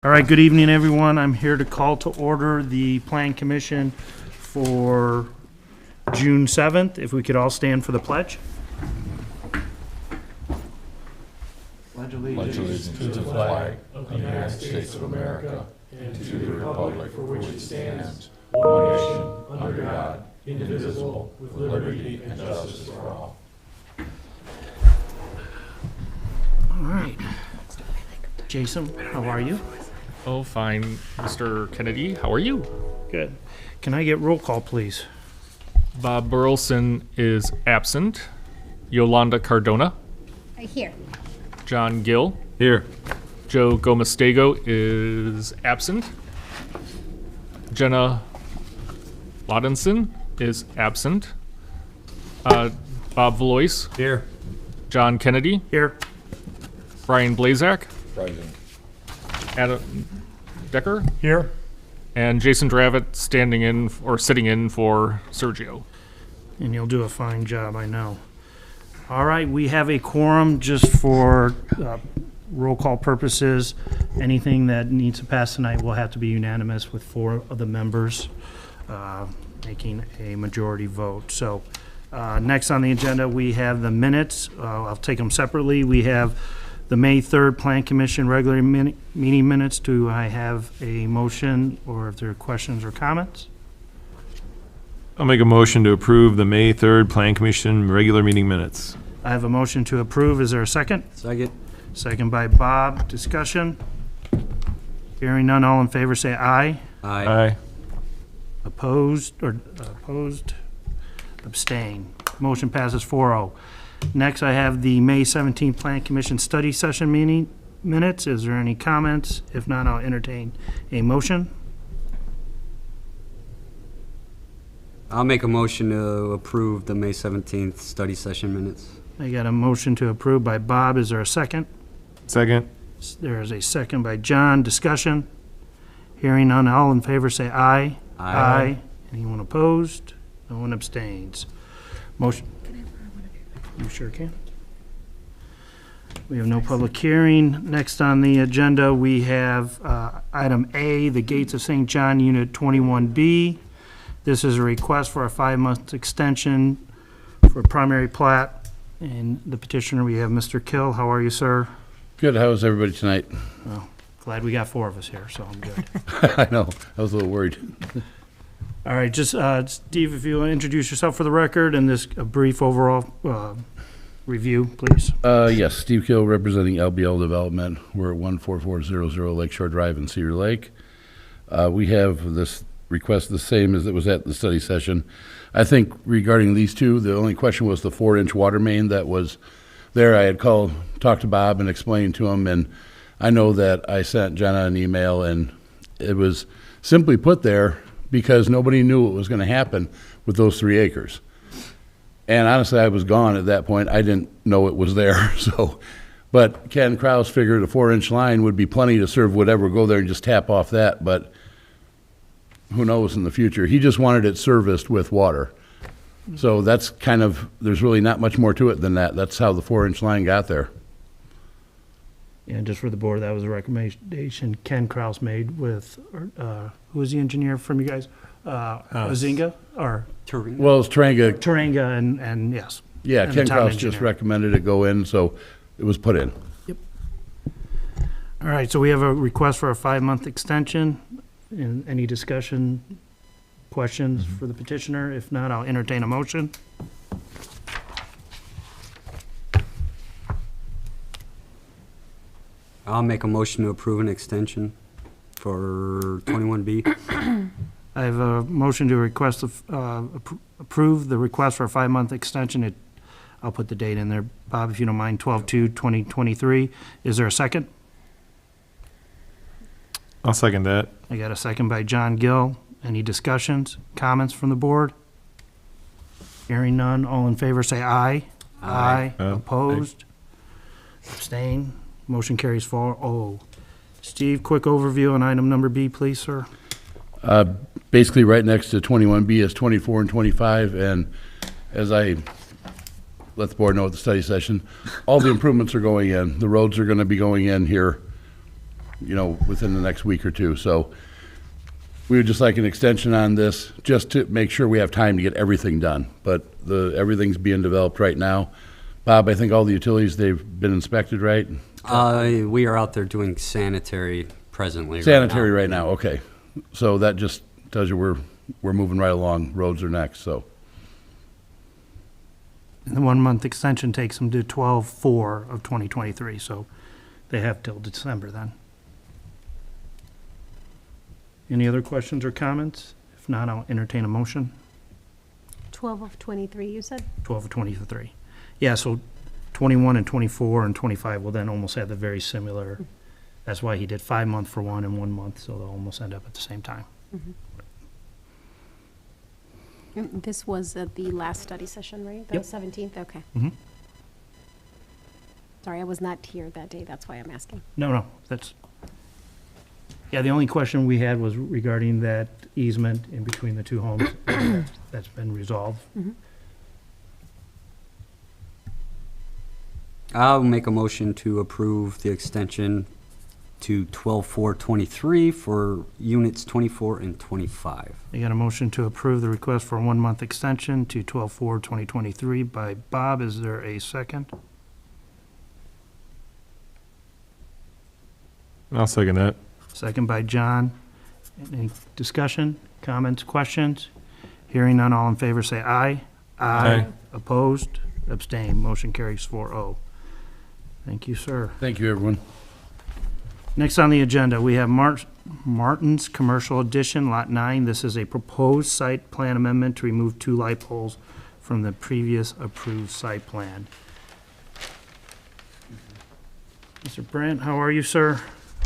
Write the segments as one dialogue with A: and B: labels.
A: All right, good evening, everyone. I'm here to call to order the Plan Commission for June 7th. If we could all stand for the pledge.
B: Pledge allegiance to the flag of the United States of America and to the republic for which it stands, one nation, under God, indivisible, with liberty and justice for all.
A: All right. Jason, how are you?
C: Oh, fine, Mr. Kennedy. How are you?
A: Good. Can I get roll call, please?
C: Bob Burleson is absent. Yolanda Cardona.
D: Here.
C: John Gill.
B: Here.
C: Joe Gomestego is absent. Jenna Laudenson is absent. Bob Valois.
B: Here.
C: John Kennedy.
A: Here.
C: Brian Blazak.
B: Present.
C: Adam Decker.
A: Here.
C: And Jason Dravitt standing in or sitting in for Sergio.
A: And you'll do a fine job, I know. All right, we have a quorum just for roll call purposes. Anything that needs to pass tonight will have to be unanimous with 4 of the members making a majority vote. So next on the agenda, we have the minutes. I'll take them separately. We have the May 3rd Plan Commission regular meeting minutes. Do I have a motion, or if there are questions or comments?
E: I'll make a motion to approve the May 3rd Plan Commission regular meeting minutes.
A: I have a motion to approve. Is there a second?
B: Second.
A: Second by Bob. Discussion? Hearing none, all in favor say aye.
E: Aye.
A: Opposed, abstain. Motion passes 4-0. Next, I have the May 17th Plan Commission study session meeting minutes. Is there any comments? If not, I'll entertain a motion.
F: I'll make a motion to approve the May 17th study session minutes.
A: I got a motion to approve by Bob. Is there a second?
E: Second.
A: There is a second by John. Discussion? Hearing none, all in favor say aye.
F: Aye.
A: Anyone opposed? No one abstains. Motion. You sure can. We have no public hearing. Next on the agenda, we have item A, the Gates of St. John, Unit 21B. This is a request for a 5-month extension for primary plat. And the petitioner, we have Mr. Kill. How are you, sir?
G: Good. How's everybody tonight?
A: Glad we got 4 of us here, so I'm good.
G: I know. I was a little worried.
A: All right, just Steve, if you'll introduce yourself for the record and this a brief overall review, please.
G: Yes, Steve Kill representing LBL Development. We're at 14400 Lakeshore Drive in Cedar Lake. We have this request the same as it was at the study session. I think regarding these two, the only question was the 4-inch water main that was there. I had talked to Bob and explained to him, and I know that I sent Jenna an email, and it was simply put there because nobody knew what was going to happen with those 3 acres. And honestly, I was gone at that point. I didn't know it was there. But Ken Kraus figured a 4-inch line would be plenty to serve whatever, go there and just tap off that. But who knows in the future? He just wanted it serviced with water. So that's kind of, there's really not much more to it than that. That's how the 4-inch line got there.
A: And just for the board, that was a recommendation Ken Kraus made with, who was the engineer from you guys? Ozinga or
F: Turing.
G: Well, it's Taranga.
A: Turanga and yes.
G: Yeah,
A: and the
G: Ken
A: town
G: Kraus just
A: engineer.
G: recommended it go in, so it was put in.
A: All right, so we have a request for a 5-month extension. And any discussion, questions for the petitioner? If not, I'll entertain a motion.
F: I'll make a motion to approve an extension for 21B.
A: I have a motion to request, approve the request for a 5-month extension. I'll put the date in there, Bob, if you don't mind, 12/2/2023. Is there a second?
E: I'll second that.
A: I got a second by John Gill. Any discussions, comments from the board? Hearing none, all in favor say aye. Aye. Opposed? Abstain? Motion carries 4-0. Steve, quick overview on item number B, please, sir.
G: Basically, right next to 21B is 24 and 25, and as I let the board know at the study session, all the improvements are going in. The roads are going to be going in here within the next week or two. So we would just like an extension on this, just to make sure we have time to get everything done. But everything's being developed right now. Bob, I think all the utilities, they've been inspected, right?
F: We are out there doing sanitary presently.
G: Sanitary right now, okay. So that just tells you we're moving right along. Roads are next, so.
A: And the 1 month extension takes them to 12/4 of 2023, so they have till December then. Any other questions or comments? If not, I'll entertain a motion.
D: 12 of 23, you said?
A: 12 of 23. Yeah, so 21 and 24 and 25 will then almost have the very similar, that's why he did 5 month for one and 1 month, so they'll almost end up at the same time.
D: This was at the last study session, right? The
A: Yep.
D: 17th? Okay.
A: Mhm.
D: Sorry, I was not here that day. That's why I'm asking.
A: No, that's, yeah, the only question we had was regarding that easement in between the two homes. That's been resolved.
F: I'll make a motion to approve the extension to 12/4/23 for units 24 and 25.
A: You got a motion to approve the request for a 1 month extension to 12/4/2023 by Bob. Is there a second?
E: I'll second that.
A: Second by John. Any discussion, comments, questions? Hearing none, all in favor say aye.
E: Aye.
A: Opposed, abstained, motion carries 4-0. Thank you, sir.
G: Thank you, everyone.
A: Next on the agenda, we have Martin's Commercial Edition, Lot 9. This is a proposed site plan amendment to remove 2 light poles from the previous approved site plan. Mr. Brandt, how are you, sir?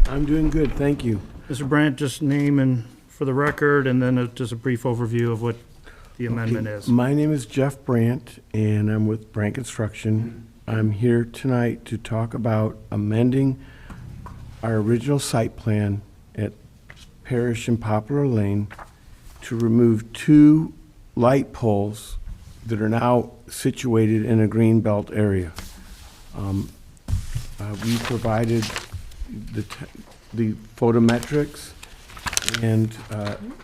H: I'm doing good, thank you.
A: Mr. Brandt, just name and for the record, and then just a brief overview of what the amendment is.
H: My name is Jeff Brandt, and I'm with Brandt Construction. I'm here tonight to talk about amending our original site plan at Parish and Poplar Lane to remove 2 light poles that are now situated in a green belt area. We provided the photometrics, and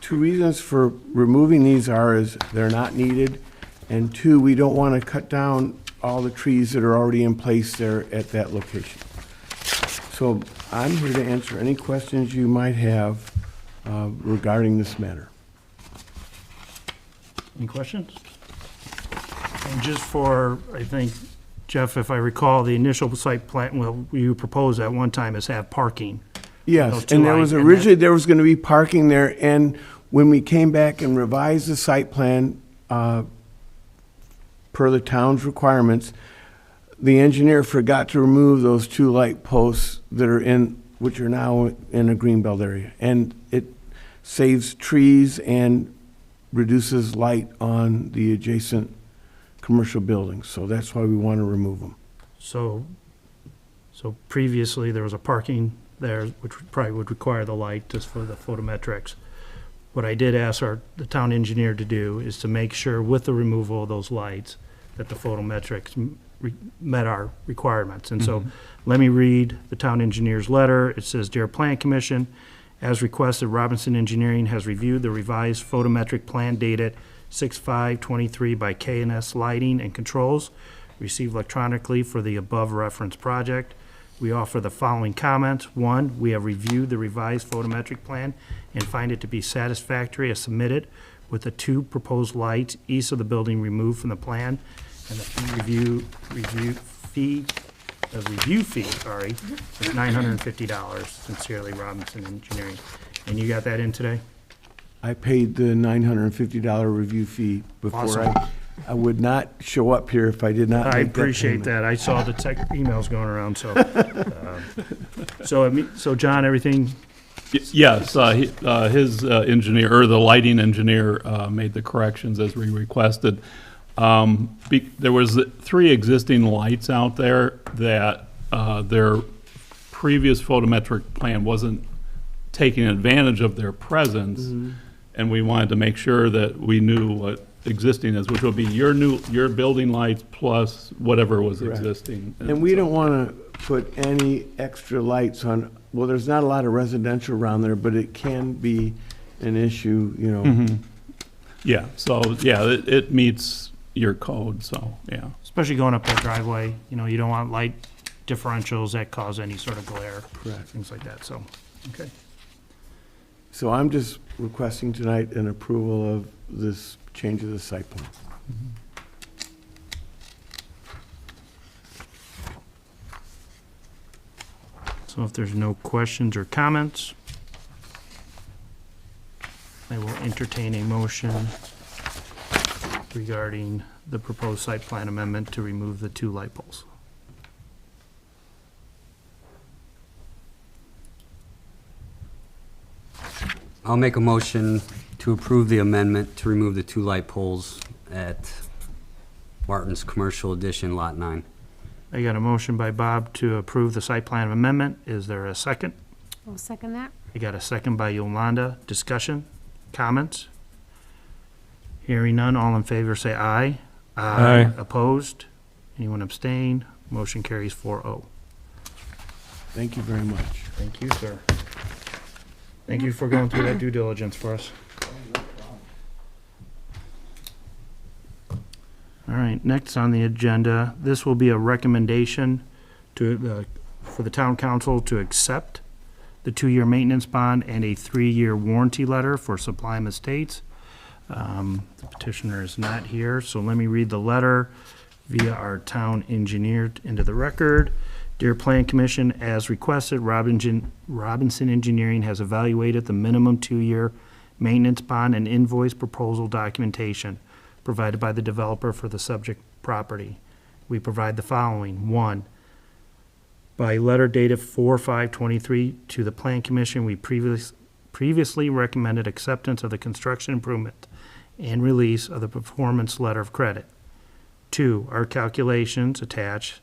H: 2 reasons for removing these is they're not needed, and 2, we don't want to cut down all the trees that are already in place there at that location. So I'm here to answer any questions you might have regarding this matter.
A: Any questions? And just for, I think, Jeff, if I recall, the initial site plan, well, you proposed at one time is have parking. Those
H: Yes,
A: 2
H: and there
A: lights,
H: was
A: and
H: originally, there was going to be parking there, and when we came back and revised the site plan per the town's requirements, the engineer forgot to remove those 2 light posts that are which are now in a greenbelt area. And it saves trees and reduces light on the adjacent commercial buildings. So that's why we want to remove them.
A: So previously, there was a parking there, which probably would require the light just for the photometrics. What I did ask the town engineer to do is to make sure with the removal of those lights that the photometrics met our requirements. And so let me read the town engineer's letter. It says, "Dear Plan Commission, as requested, Robinson Engineering has reviewed the revised photometric plan dated 6/5/23 by K&S Lighting and Controls, received electronically for the above referenced project. We offer the following comments. 1, we have reviewed the revised photometric plan and find it to be satisfactory as submitted, with the 2 proposed lights east of the building removed from the plan, and the review fee is $950. Sincerely, Robinson Engineering." And you got that in today?
H: I paid the $950 review fee before
A: Awesome.
H: I would not show up here if I did not
A: I
H: make that
A: appreciate
H: payment.
A: that. I saw the tech emails going around, so. So John, everything,
B: Yes, his engineer, or the lighting engineer, made the corrections as we requested. There was 3 existing lights out there that their previous photometric plan wasn't taking advantage of their presence, and we wanted to make sure that we knew what existing is, which would be your building lights plus whatever was
H: Correct.
B: existing.
H: And we don't want to put any extra lights on well, there's not a lot of residential around there, but it can be an issue, you know.
B: Yeah, so, yeah, it meets your code, so, yeah.
A: Especially going up that driveway, you know, you don't want light differentials that cause any sort of glare,
H: Correct.
A: things like that, so, okay.
H: So I'm just requesting tonight an approval of this change of the site plan.
A: So if there's no questions or comments, I will entertain a motion regarding the proposed site plan amendment to remove the 2 light poles.
F: I'll make a motion to approve the amendment to remove the 2 light poles at Martin's Commercial Edition, Lot 9.
A: I got a motion by Bob to approve the site plan amendment. Is there a second?
D: I'll second that.
A: I got a second by Yolanda. Discussion? Comments? Hearing none, all in favor say aye.
E: Aye.
A: Opposed? Anyone abstain? Motion carries 4-0.
H: Thank you very much.
A: Thank you, sir. Thank you for going through that due diligence for us. All right, next on the agenda, this will be a recommendation to, for the town council to accept the 2-year maintenance bond and a 3-year warranty letter for Sublime Estates. The petitioner is not here, so let me read the letter via our town engineer into the record. Dear Plan Commission, as requested, Robinson Engineering has evaluated the minimum 2-year maintenance bond and invoice proposal documentation provided by the developer for the subject property. We provide the following. 1, by letter dated 4/5/23 to the Plan Commission, we previously recommended acceptance of the construction improvement and release of the performance letter of credit. 2, our calculations attached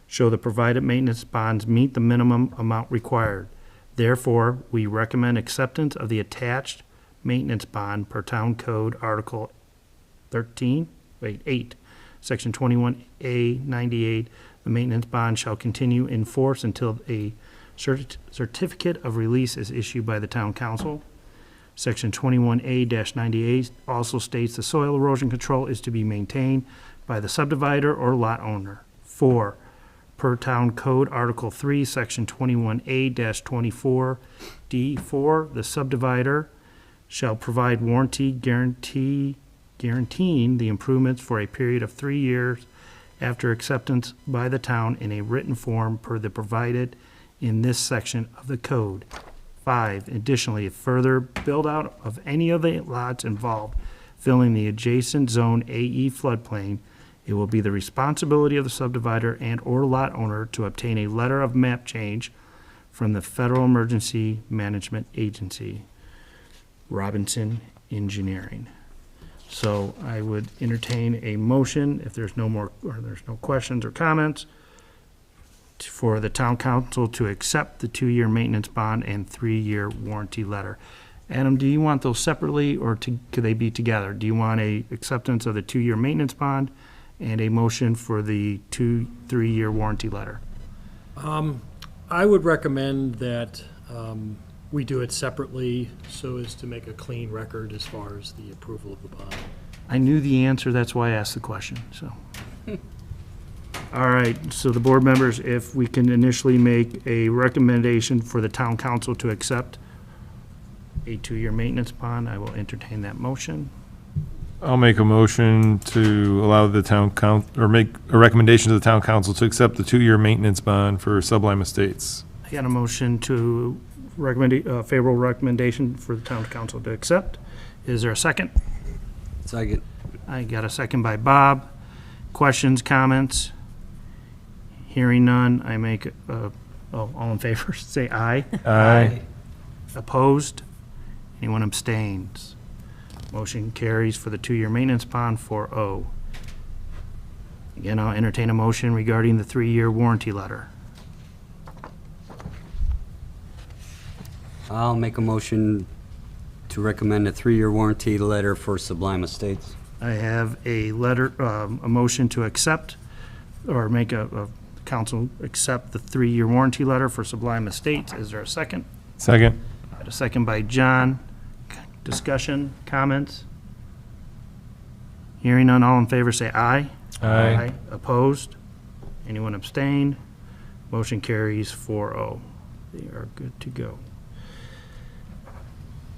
A: show the provided maintenance bonds meet the minimum amount required. Therefore, we recommend acceptance of the attached maintenance bond per Town Code Article 8, Section 21A 98. The maintenance bond shall continue in force until a certificate of release is issued by the Town Council. Section 21A-98 also states the soil erosion control is to be maintained by the subdivider or lot owner. 4, per Town Code Article 3, Section 21A-24, D4, the subdivider shall provide warranty guaranteeing the improvements for a period of 3 years after acceptance by the town in a written form per the provided in this section of the code. 5, additionally, if further build-out of any of the lots involved filling the adjacent Zone AE floodplain, it will be the responsibility of the subdivider and/or lot owner to obtain a letter of map change from the Federal Emergency Management Agency, Robinson Engineering. So I would entertain a motion, if there's no more, or there's no questions or comments, for the town council to accept the 2-year maintenance bond and 3-year warranty letter. Adam, do you want those separately, or could they be together? Do you want a acceptance of the 2-year maintenance bond and a motion for the 3-year warranty letter?
I: I would recommend that we do it separately so as to make a clean record as far as the approval of the bond.
A: I knew the answer, that's why I asked the question, so. All right, so the board members, if we can initially make a recommendation for the town council to accept a 2-year maintenance bond, I will entertain that motion.
E: I'll make a motion to allow the town or make a recommendation to the town council to accept the 2-year maintenance bond for Sublime Estates.
A: I got a motion to recommend, favorable recommendation for the town council to accept. Is there a second?
F: Second.
A: I got a second by Bob. Questions, comments? Hearing none, I make, all in favor, say aye.
E: Aye.
A: Opposed? Anyone abstains? Motion carries for the 2-year maintenance bond 4-0. Again, I'll entertain a motion regarding the 3-year warranty letter.
F: I'll make a motion to recommend a 3-year warranty letter for Sublime Estates.
A: I have a letter, a motion to accept or make a council accept the 3-year warranty letter for Sublime Estates. Is there a second?
E: Second.
A: Got a second by John. Discussion, comments? Hearing none, all in favor say aye.
E: Aye.
A: Opposed? Anyone abstain? Motion carries 4-0. They are good to go.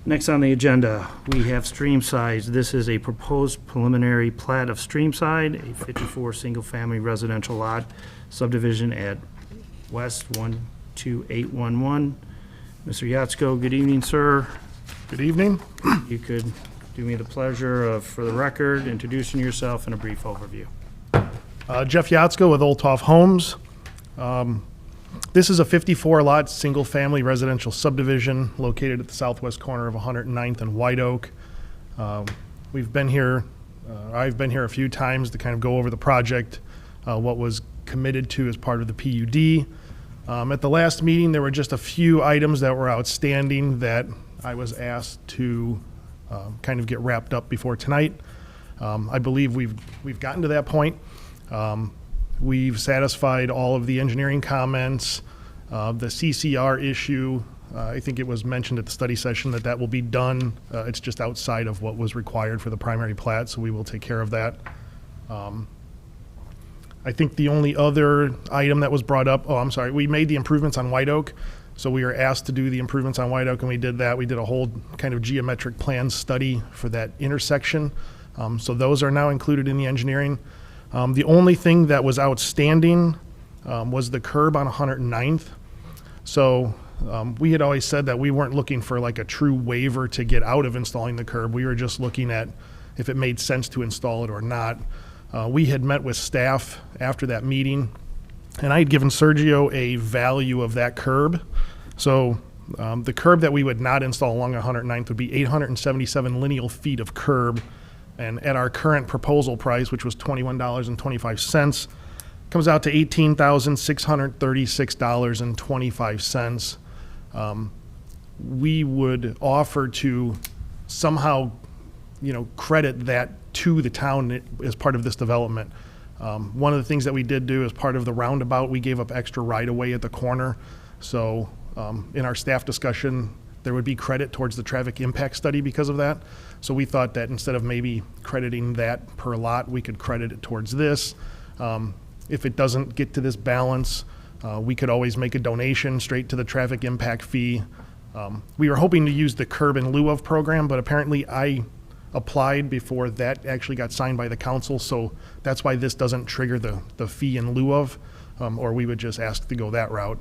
A: Next on the agenda, we have Streamside. This is a proposed preliminary plat of Streamside, a 54 single-family residential lot subdivision at West 12811. Mr. Yatsko, good evening, sir.
J: Good evening.
A: You could do me the pleasure of, for the record, introducing yourself and a brief overview.
J: Jeff Yatsko with Old Toff Homes. This is a 54-lot, single-family residential subdivision located at the southwest corner of 109th and White Oak. We've been here, I've been here a few times to kind of go over the project, what was committed to as part of the PUD. At the last meeting, there were just a few items that were outstanding that I was asked to kind of get wrapped up before tonight. I believe we've gotten to that point. We've satisfied all of the engineering comments. The CCR issue, I think it was mentioned at the study session that will be done. It's just outside of what was required for the primary plat, so we will take care of that. I think the only other item that was brought up, we made the improvements on White Oak. So we were asked to do the improvements on White Oak, and we did that. We did a whole kind of geometric plan study for that intersection. So those are now included in the engineering. The only thing that was outstanding was the curb on 109th. So we had always said that we weren't looking for like a true waiver to get out of installing the curb. We were just looking at if it made sense to install it or not. We had met with staff after that meeting, and I had given Sergio a value of that curb. So the curb that we would not install along 109th would be 877 lineal feet of curb. And at our current proposal price, which was $21.25, comes out to $18,636.25. We would offer to somehow, credit that to the town as part of this development. One of the things that we did do as part of the roundabout, we gave up extra right-of-way at the corner. So in our staff discussion, there would be credit towards the traffic impact study because of that. So we thought that instead of maybe crediting that per lot, we could credit it towards this. If it doesn't get to this balance, we could always make a donation straight to the traffic impact fee. We were hoping to use the curb in lieu of program, but apparently I applied before that actually got signed by the council. So that's why this doesn't trigger the fee in lieu of, or we would just ask to go that route.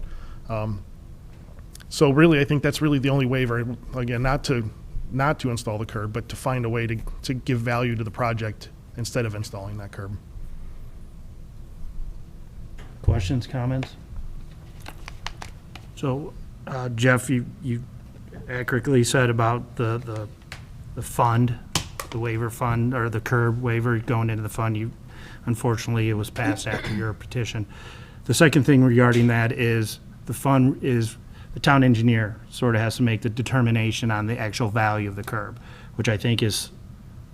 J: So really, I think that's really the only waiver, again, not to install the curb, but to find a way to give value to the project instead of installing that curb.
A: Questions, comments? So, Jeff, you accurately said about the fund, the waiver fund, or the curb waiver going into the fund. Unfortunately, it was passed after your petition. The second thing regarding that is the fund is the town engineer sort of has to make the determination on the actual value of the curb, which I think is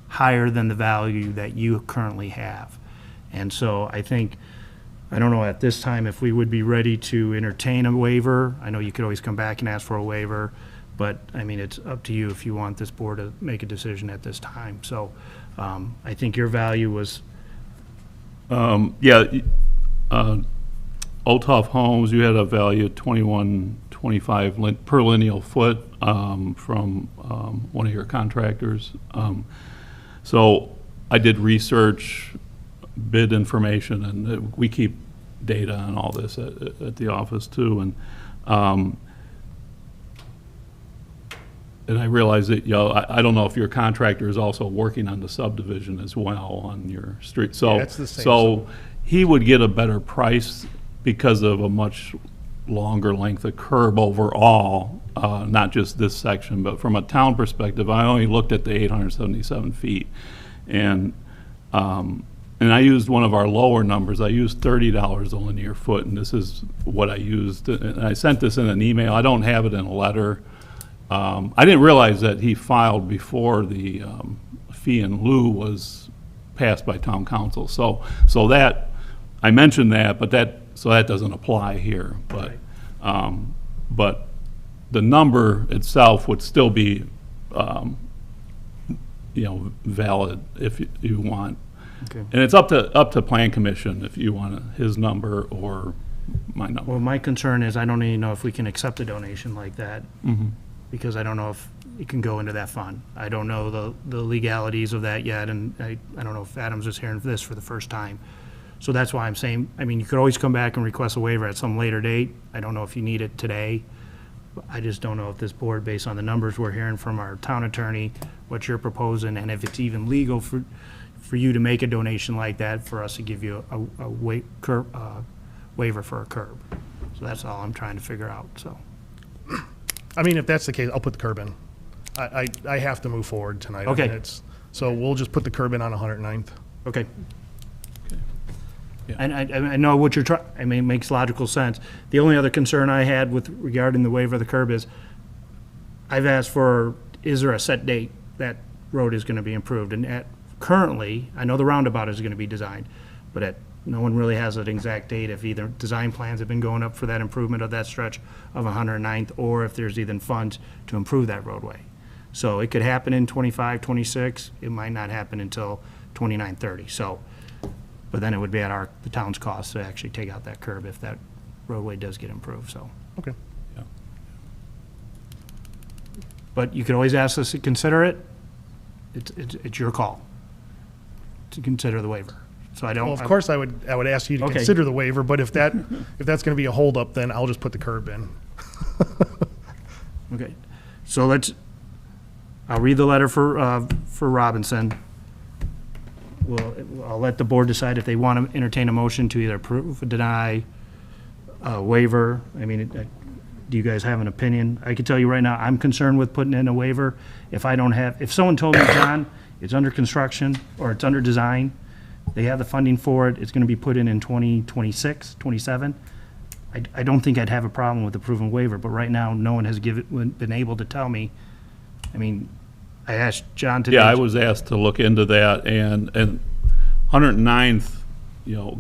A: higher than the value that you currently have. And so I think, I don't know at this time if we would be ready to entertain a waiver. I know you could always come back and ask for a waiver, but I mean, it's up to you if you want this board to make a decision at this time. So I think your value was.
B: Old Toff Homes, you had a value of $21.25 per lineal foot from one of your contractors. So I did research, bid information, and we keep data on all this at the office too. And I realize that, I don't know if your contractor is also working on the subdivision as well on your street. So,
J: Yeah, it's the same
B: so he would get a better price because of a much longer length of curb overall, not just this section, but from a town perspective, I only looked at the 877 feet. And I used one of our lower numbers. I used $30 a linear foot, and this is what I used. And I sent this in an email. I don't have it in a letter. I didn't realize that he filed before the fee in lieu was passed by town council. So that, I mentioned that, but that that doesn't apply here, but the number itself would still be, valid if you want.
A: Okay.
B: And it's up to Plan Commission if you want his number or my number.
A: Well, my concern is I don't even know if we can accept a donation like that, because I don't know if it can go into that fund. I don't know the legalities of that yet, and I don't know if Adams is hearing this for the first time. So that's why I'm saying, I mean, you could always come back and request a waiver at some later date. I don't know if you need it today. I just don't know if this board, based on the numbers we're hearing from our town attorney, what you're proposing, and if it's even legal for you to make a donation like that, for us to give you a waiver for a curb. So that's all I'm trying to figure out, so.
J: I mean, if that's the case, I'll put the curb in. I have to move forward tonight. I mean,
A: Okay.
J: So we'll just put the curb in on 109th.
A: Okay.
B: Yeah.
A: And I know what you're trying, I mean, it makes logical sense. The only other concern I had with regarding the waiver of the curb is, I've asked for, is there a set date that road is gonna be improved? And currently, I know the roundabout is gonna be designed, but no one really has an exact date if either design plans have been going up for that improvement of that stretch of 109th, or if there's even funds to improve that roadway. So it could happen in 25, 26, it might not happen until 29, 30, so. But then it would be at the town's cost to actually take out that curb if that roadway does get improved, so.
J: Okay.
B: Yeah.
A: But you could always ask us to consider it. It's your call to consider the waiver. So I don't.
J: Well, of course, I would ask you to
A: Okay.
J: consider the waiver, but if that's going to be a holdup, then I'll just put the curb in.
A: Okay, so I'll read the letter for Robinson. I'll let the board decide if they want to entertain a motion to either approve or deny a waiver. I mean, do you guys have an opinion? I can tell you right now, I'm concerned with putting in a waiver. If someone told me, John, it's under construction or it's under design, they have the funding for it, it's going to be put in 2026, 27, I don't think I'd have a problem with approving waiver, but right now, no one has been able to tell me. I mean, I asked John today.
B: Yeah, I was asked to look into that, and 109th,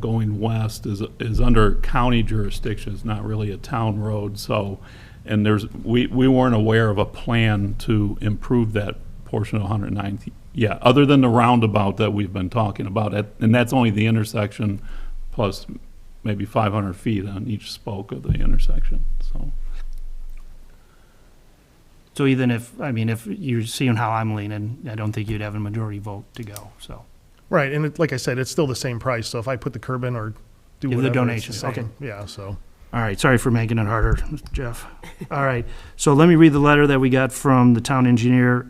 B: going west is under county jurisdiction. It's not really a town road, so, and we weren't aware of a plan to improve that portion of 109th. Yeah, other than the roundabout that we've been talking about, and that's only the intersection plus maybe 500 feet on each spoke of the intersection, so.
A: So if you're seeing how I'm leaning, I don't think you'd have a majority vote to go, so.
J: Right, and like I said, it's still the same price, so if I put the curb in or do
A: Give the
J: whatever, it's
A: donation,
J: the same.
A: okay.
J: Yeah, so.
A: All right, sorry for making it harder, Jeff. All right, so let me read the letter that we got from the town engineer.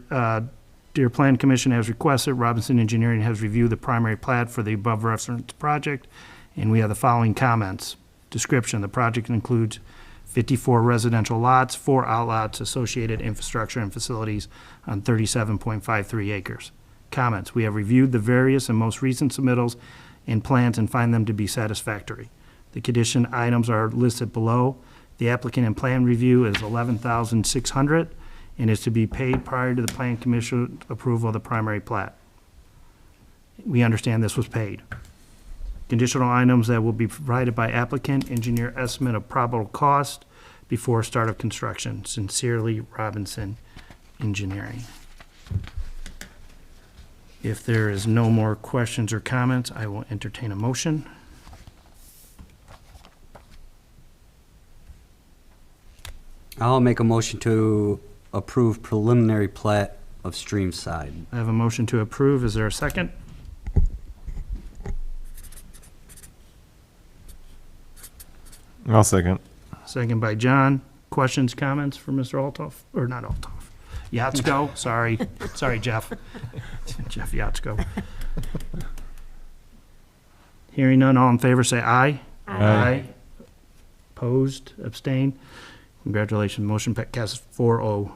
A: Dear Plan Commission, as requested, Robinson Engineering has reviewed the primary plat for the above referenced project, and we have the following comments. Description, the project includes 54 residential lots, 4 outlots, associated infrastructure and facilities on 37.53 acres. Comments, we have reviewed the various and most recent submittals and plans and find them to be satisfactory. The condition items are listed below. The applicant and plan review is $11,600 and is to be paid prior to the Plan Commission approval of the primary plat. We understand this was paid. Conditional items that will be provided by applicant, engineer estimate of probable cost before start of construction. Sincerely, Robinson Engineering. If there is no more questions or comments, I will entertain a motion.
F: I'll make a motion to approve preliminary plat of Streamside.
A: I have a motion to approve. Is there a second?
E: I'll second.
A: Second by John. Questions, comments for Mr. Altoff? Or not Altoff? Yatsko, sorry. Sorry, Jeff. Jeff Yatsko. Hearing none, all in favor, say aye.
E: Aye.
A: Opposed, abstained. Congratulations, motion passes 4-0.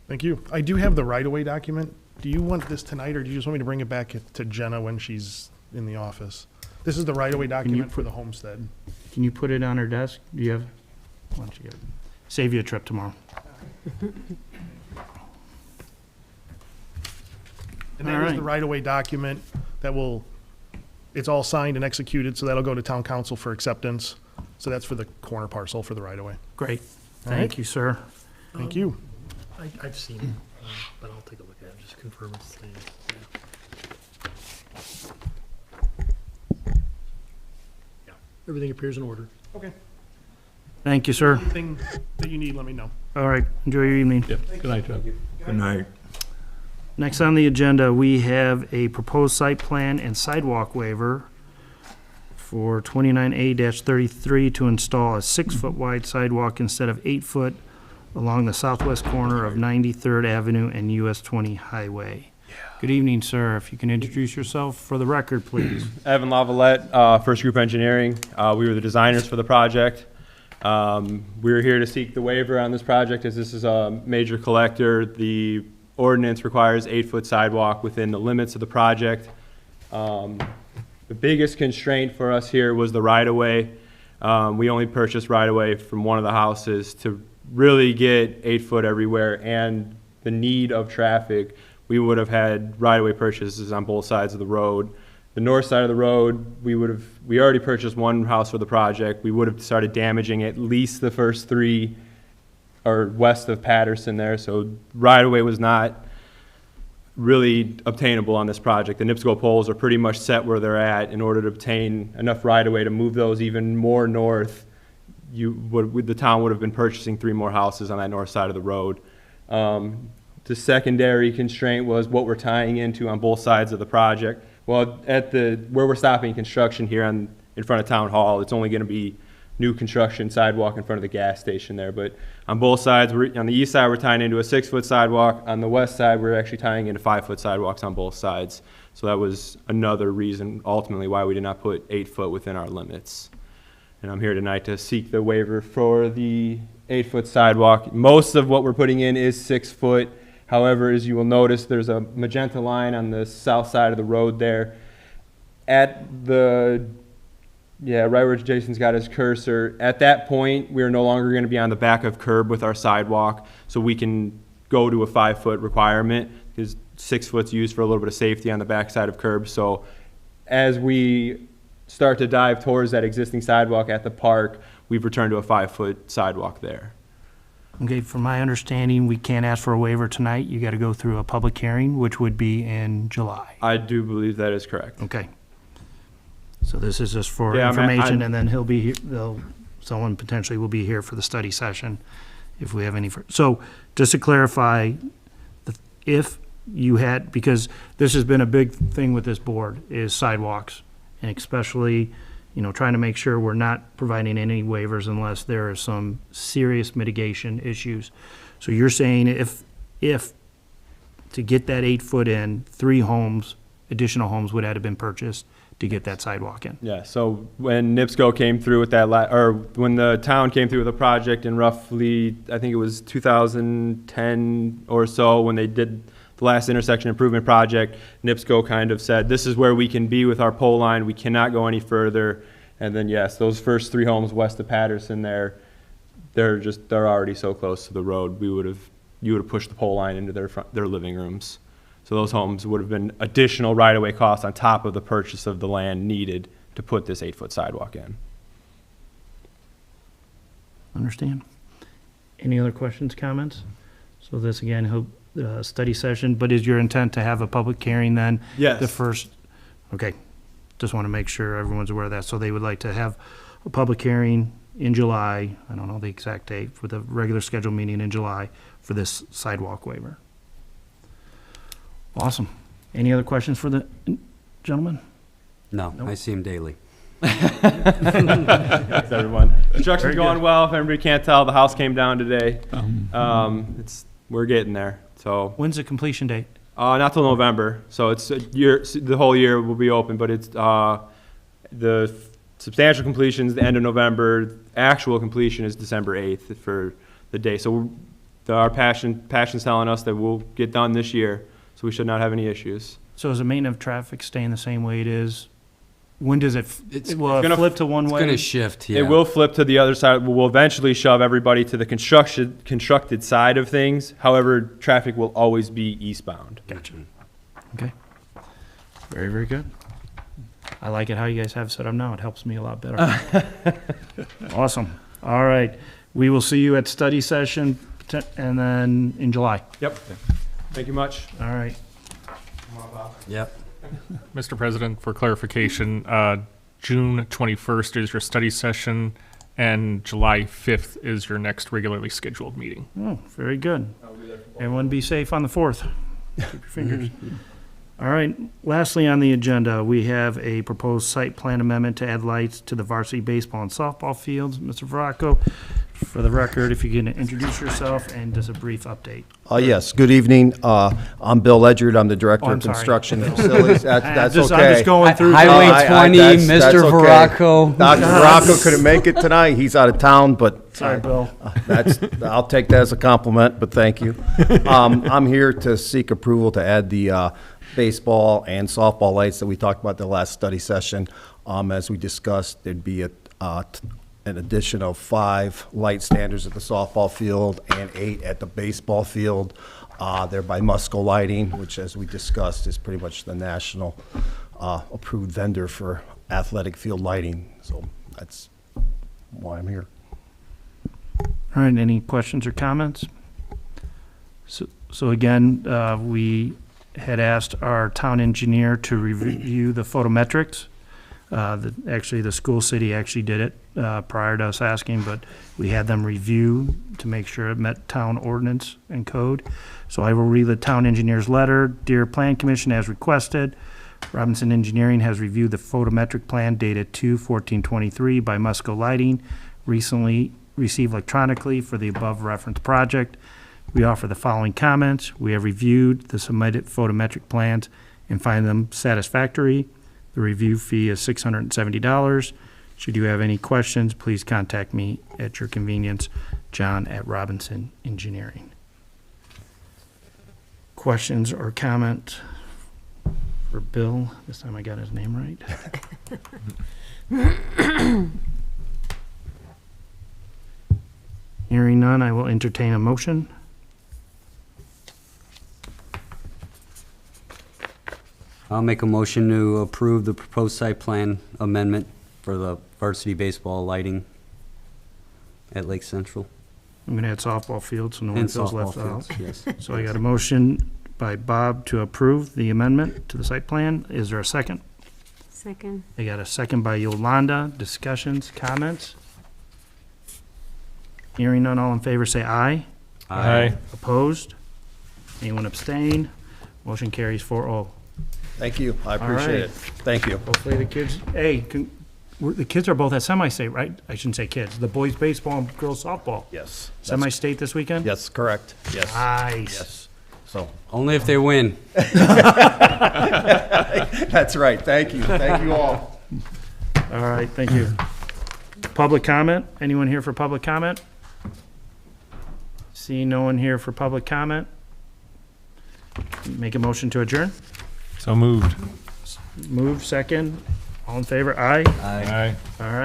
J: Thank you. I do have the right-of-way document. Do you want this tonight, or do you just want me to bring it back to Jenna when she's in the office? This is the right-of-way document for the homestead.
A: Can you put it on her desk? Do you have, why don't you get it? Save you a trip tomorrow.
J: And that
A: All
J: is
A: right.
J: the right-of-way document that it's all signed and executed, so that'll go to town council for acceptance. So that's for the corner parcel for the right-of-way.
A: Great. Thank you, sir.
J: Thank you.
I: I've seen it, but I'll take a look at it, just confirm it's the same. Yeah, everything appears in order.
J: Okay.
A: Thank you, sir.
J: Anything that you need, let me know.
A: All right, enjoy your evening.
B: Good night, Jeff. Good night.
A: Next on the agenda, we have a proposed site plan and sidewalk waiver for 29A-33 to install a 6-foot wide sidewalk instead of 8 foot along the southwest corner of 93rd Avenue and US 20 Highway. Good evening, sir. If you can introduce yourself for the record, please.
K: Evan Lavalette, First Group Engineering. We were the designers for the project. We're here to seek the waiver on this project as this is a major collector. The ordinance requires 8-foot sidewalk within the limits of the project. The biggest constraint for us here was the right-of-way. We only purchased right-of-way from one of the houses to really get 8 foot everywhere and the need of traffic. We would have had right-of-way purchases on both sides of the road. The north side of the road, we already purchased one house for the project. We would have started damaging at least the first 3 or west of Patterson there. So right-of-way was not really obtainable on this project. The NIPSCO poles are pretty much set where they're at. In order to obtain enough right-of-way to move those even more north, the town would have been purchasing 3 more houses on that north side of the road. The secondary constraint was what we're tying into on both sides of the project. Well, where we're stopping construction here in front of Town Hall, it's only going to be new construction sidewalk in front of the gas station there. But on both sides, on the east side, we're tying into a 6-foot sidewalk. On the west side, we're actually tying into 5-foot sidewalks on both sides. So that was another reason, ultimately, why we did not put 8 foot within our limits. And I'm here tonight to seek the waiver for the 8-foot sidewalk. Most of what we're putting in is 6 foot. However, as you will notice, there's a magenta line on the south side of the road there. Right where Jason's got his cursor. At that point, we're no longer going to be on the back of curb with our sidewalk, so we can go to a 5-foot requirement, because 6 foot's used for a little bit of safety on the back side of curb. So as we start to dive towards that existing sidewalk at the park, we've returned to a 5-foot sidewalk there.
A: Okay, from my understanding, we can't ask for a waiver tonight. You got to go through a public hearing, which would be in July.
K: I do believe that is correct.
A: Okay. So this is just for
K: Yeah,
A: information, and then he'll be here, someone potentially will be here for the study session if we have any. So just to clarify, if you had, because this has been a big thing with this board, is sidewalks, and especially, trying to make sure we're not providing any waivers unless there are some serious mitigation issues. So you're saying if to get that 8 foot in, 3 additional homes would have been purchased to get that sidewalk in?
K: Yeah, so when NIPSCO came through with that, when the town came through with a project in roughly, I think it was 2010 or so, when they did the last intersection improvement project, NIPSCO kind of said, this is where we can be with our pole line, we cannot go any further. And then, yes, those first 3 homes west of Patterson they're already so close to the road, you would have pushed the pole line into their living rooms. So those homes would have been additional right-of-way costs on top of the purchase of the land needed to put this 8-foot sidewalk in.
A: Understand? Any other questions, comments? So this, again, study session, but is your intent to have a public hearing then?
K: Yes.
A: The first, okay. Just want to make sure everyone's aware of that. So they would like to have a public hearing in July, I don't know the exact date, for the regular scheduled meeting in July for this sidewalk waiver. Awesome. Any other questions for the gentleman?
F: No,
A: Nope.
F: I see him daily.
K: Thanks, everyone. Construction's going well. If everybody can't tell, the house came down today. We're getting there. So
A: When's the completion date?
K: not till November. So it's a year. The whole year will be open, but it's the substantial completion is the end of November. Actual completion is December 8th for the day. So our passion's telling us that we'll get done this year. So we should not have any issues.
A: So is the maintenance of traffic staying the same way it is? When does it, will it
K: gonna
A: flip to one
F: It's
A: way?
F: going to shift, yeah.
K: It will flip to the other side. We'll eventually shove everybody to the constructed side of things. However, traffic will always be eastbound.
A: Gotcha. Okay. Very, very good. I like it how you guys have it set up now. It helps me a lot better. Awesome. All right. We will see you at study session and then in July.
K: Yep. Thank you much.
A: All right.
F: Yep.
C: Mr. President, for clarification, June 21st is your study session, and July 5th is your next regularly scheduled meeting.
A: Oh, very good. Everyone be safe on the 4th. Keep your fingers. All right, lastly on the agenda, we have a proposed site plan amendment to add lights to the varsity baseball and softball fields. Mr. Veracco, for the record, if you can introduce yourself and just a brief update.
L: Yes, good evening. I'm Bill Ledgerd. I'm the Director
A: Oh, I'm
L: of
A: sorry.
L: Construction and Facilities. That's
A: I'm
L: okay.
A: just going through.
F: Highway 20,
L: that's
F: Mr.
L: okay.
F: Veracco.
L: Dr. Veracco couldn't make it tonight. He's out of town, but
A: Sorry, Bill.
L: I'll take that as a compliment, but thank you. I'm here to seek approval to add the baseball and softball lights that we talked about the last study session. As we discussed, there'd be an addition of 5 light standards at the softball field and 8 at the baseball field. They're by Musco Lighting, which, as we discussed, is pretty much the national approved vendor for athletic field lighting. So that's why I'm here.
A: All right, any questions or comments? So again, we had asked our town engineer to review the photometrics. Actually, the school city actually did it prior to us asking, but we had them review to make sure it met town ordinance and code. So I will read the town engineer's letter. Dear Plan Commission, as requested, Robinson Engineering has reviewed the photometric plan dated 2/14/23 by Musco Lighting, recently received electronically for the above referenced project. We offer the following comments. We have reviewed the submitted photometric plans and find them satisfactory. The review fee is $670. Should you have any questions, please contact me at your convenience, John at Robinson Engineering. Questions or comment for Bill? This time I got his name right. Hearing none, I will entertain a motion.
F: I'll make a motion to approve the proposed site plan amendment for the varsity baseball lighting at Lake Central.
A: I'm going to add softball field, so no one
F: And
A: feels
F: softball
A: left out.
F: fields, yes.
A: So I got a motion by Bob to approve the amendment to the site plan. Is there a second?
D: Second.
A: I got a second by Yolanda. Discussions, comments? Hearing none, all in favor say aye.
E: Aye.
A: Opposed? Anyone abstain? Motion carries 4-0.
L: Thank you. I appreciate
A: right.
L: it. Thank you.
A: Hopefully the kids, the kids are both at semi-state, right? I shouldn't say kids. The boys baseball and girls softball.
L: Yes.
A: Semi-state this weekend?
L: Yes, correct. Yes.
A: Nice.
L: Yes. So,
F: Only if they win.
L: that's right. Thank you. Thank you all.
A: All right, thank you. Public comment? Anyone here for public comment? See no one here for public comment? Make a motion to adjourn?
E: So moved.
A: Move second. All in favor? Aye.
F: Aye.
A: All right.